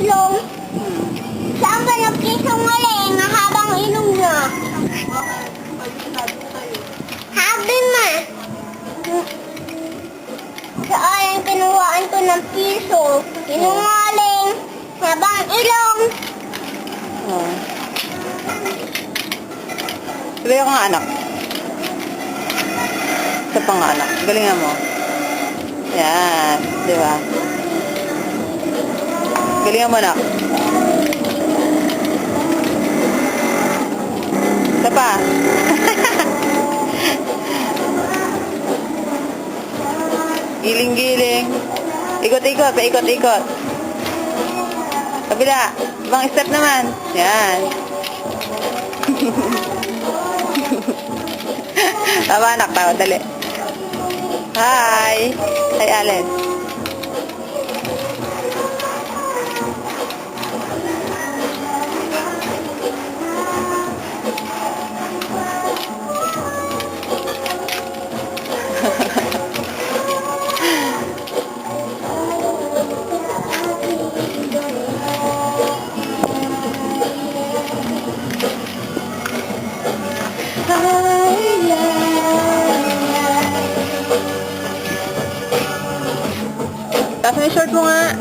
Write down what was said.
ilong. Saan ba nagsisungaling na habang ilong niya? Habi ma. Saan kinuhaan ko ng piso? Sinungaling habang ilong. Oh. Sila yung anak. Isa pang anak. Galingan mo. Yan. Di ba? Galingan mo, anak. Isa pa. Giling-giling. Ikot-ikot. Paikot-ikot. Kabila. Ibang step naman. Yan. Tama, anak. Tawa. Dali. Hi. Hi, Allen. Taas mo yung short mo nga.